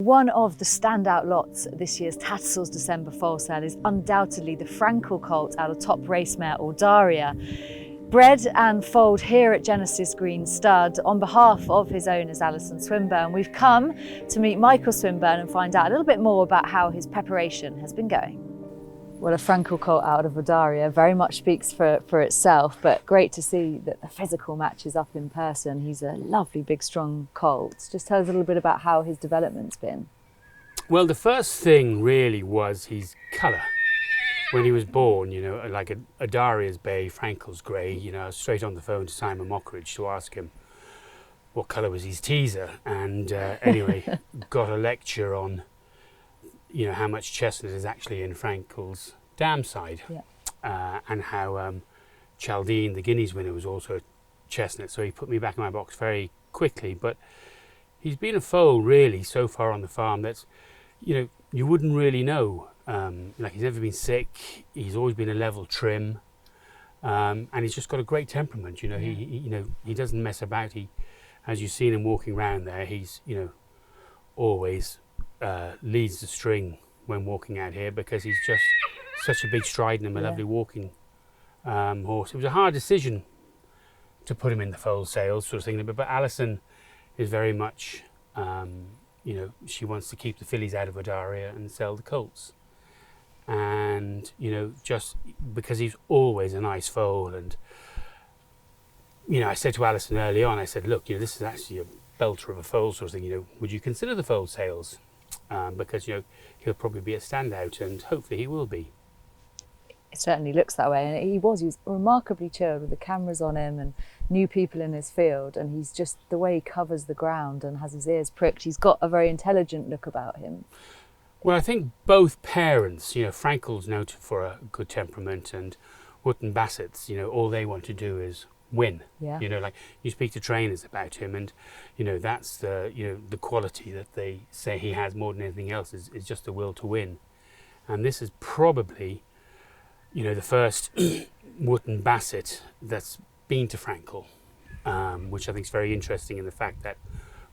One of the standout lots at this year's Tattersalls December Foal Sale is undoubtedly the Frankel colt out of top race mare Audarya. Bred and foaled here at Genesis Green Stud on behalf of his owners Alison Swinburn. We've come to meet Michael Swinburn and find out a little bit more about how his preparation has been going. Well, a Frankel colt out of Audarya very much speaks for itself, but great to see that the physical matches up in person. He's a lovely, big, strong colt. Just tell us a little bit about how his development's been. Well, the first thing really was his colour. When he was born, you know, like Audarya's bay, Frankel's grey, you know, I was straight on the phone to Simon Mockridge to ask him what colour was his teaser. And anyway, got a lecture on, you know, how much chestnut is actually in Frankel's dam side, and how Chaldean, the Guineas winner, was also chestnut. So he put me back in my box very quickly. But he's been a foal really so far on the farm that's, you know, you wouldn't really know. Like, he's never been sick. He's always been a level trim, and he's just got a great temperament. You know, he doesn't mess about. He, as you've seen him walking around there, he's, you know, always leads the string when walking out here because he's just such a big stride and him, a lovely walking horse. It was a hard decision to put him in the foal sales sort of thing, but Alison is very much, you know, she wants to keep the fillies out of Audarya and sell the colts. And, you know, just because he's always a nice foal. And, you know, I said to Alison early on, I said, look, you know, this is actually a belter of a foal sort of thing, you know, would you consider the foal sales? Because, you know, he'll probably be a standout and hopefully he will be. It certainly looks that way, and he was remarkably chilled with the cameras on him and new people in his field, and he's just, the way he covers the ground and has his ears pricked, he's got a very intelligent look about him. Well, I think both parents, you know, Frankel's noted for a good temperament, and Wootton Bassett's, you know, all they want to do is win. Yeah. You know, like you speak to trainers about him, and you know that's the, you know, the quality that they say he has more than anything else is just the will to win. And this is probably, you know, the first Wootton Bassett that's been to Frankel, which I think is very interesting in the fact that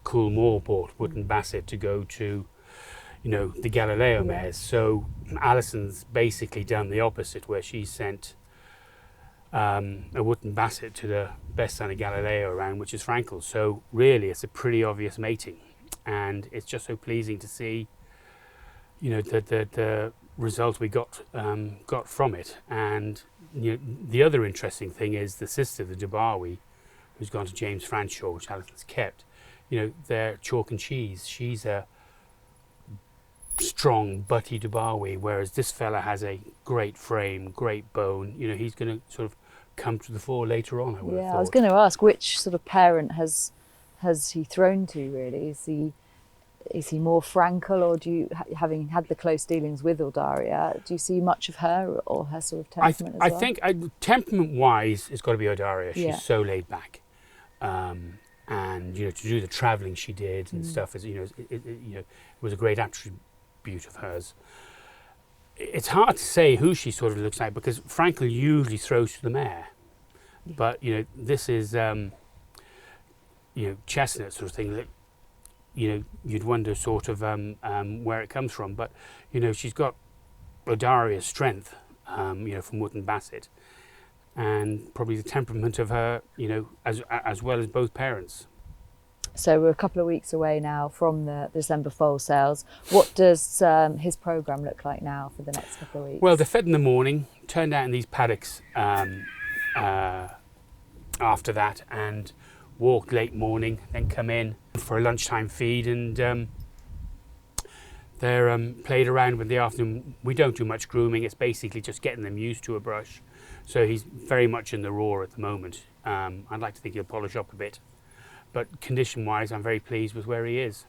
Coolmore bought Wootton Bassett to go to, you know, the Galileo mares. So Alison's basically done the opposite, where she sent a Wootton Bassett to the best son of Galileo around, which is Frankel. So really it's a pretty obvious mating, and it's just so pleasing to see, you know, the result we got from it. And you know, the other interesting thing is the sister, the Dubarwi, who's gone to James Franshaw, which Alison's kept. You know, they're chalk and cheese. She's a strong butty Dubarwi, whereas this fella has a great frame, great bone. You know, he's going to sort of come to the fore later on, I would have thought. I was going to ask, which sort of parent has he thrown to, really? Is he more Frankel, or do you, having had the close dealings with Audarya, do you see much of her or her sort of temperament as well? I think temperament-wise, it's got to be Audarya. She's so laid back. And, you know, to do the travelling she did and stuff, is, you know, it was a great attribute of hers. It's hard to say who she sort of looks like because Frankel usually throws to the mare, but you know, this is you know, chestnut sort of thing that, you know, you'd wonder sort of where it comes from. But you know, she's got Audarya's strength, you know, from Wootton Bassett, and probably the temperament of her, you know, as well as both parents. So we're a couple of weeks away now from the December foal sales. What does his programme look like now for the next couple of weeks? Well, they're fed in the morning, turned out in these paddocks after that, and walked late morning, then come in for a lunchtime feed, and they're played around with the afternoon. We don't do much grooming. It's basically just getting them used to a brush. So he's very much in the raw at the moment. I'd like to think he'll polish up a bit. But condition-wise, I'm very pleased with where he is.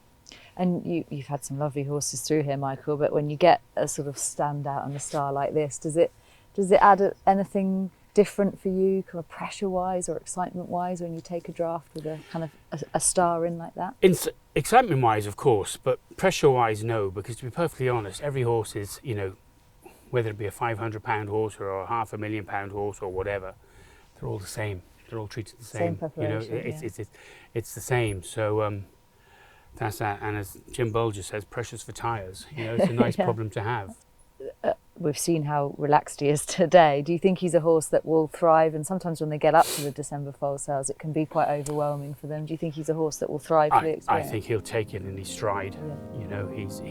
And you've had some lovely horses through here, Michael, but when you get a sort of standout and a star like this, does it add anything different for you, kind of pressure-wise or excitement-wise, when you take a draft with a kind of a star in like that? Excitement-wise, of course, but pressure-wise, no, because to be perfectly honest, every horse is, you know, whether it be a £500 horse or a £500,000 horse or whatever, they're all the same. They're all treated the same. Same preparation, you know, it's the same. So That's that. And as Jim Bolger says, precious for tyres. You know, it's a nice problem to have. We've seen how relaxed he is today. Do you think he's a horse that will thrive? And sometimes when they get up to the December foal sales, it can be quite overwhelming for them. Do you think he's a horse that will thrive for the experience? I think he'll take it in his stride. Yeah. You know, he's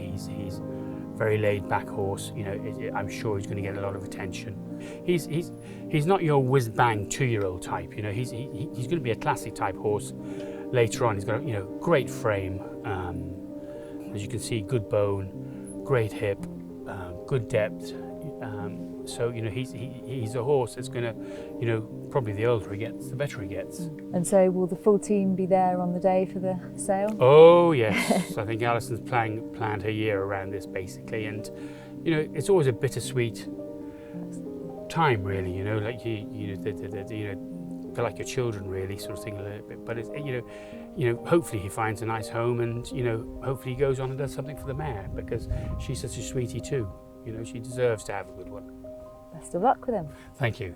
very laid back horse. You know, I'm sure he's going to get a lot of attention. He's not your whiz bang 2-year-old type. You know, he's going to be a classic type horse later on. He's got a great frame, as you can see, good bone, great hip, good depth. So he's a horse that's going to, probably the older he gets, the better he gets. And so will the full team be there on the day for the sale? Oh yes, I think Alison's planned her year around this basically, and it's always a bittersweet time, really. Like they're like your children, really, sort of thing a little bit. But it's hopefully he finds a nice home, and hopefully he goes on and does something for the mare, because she's such a sweetie too. She deserves to have a good one. Best of luck with him. Thank you.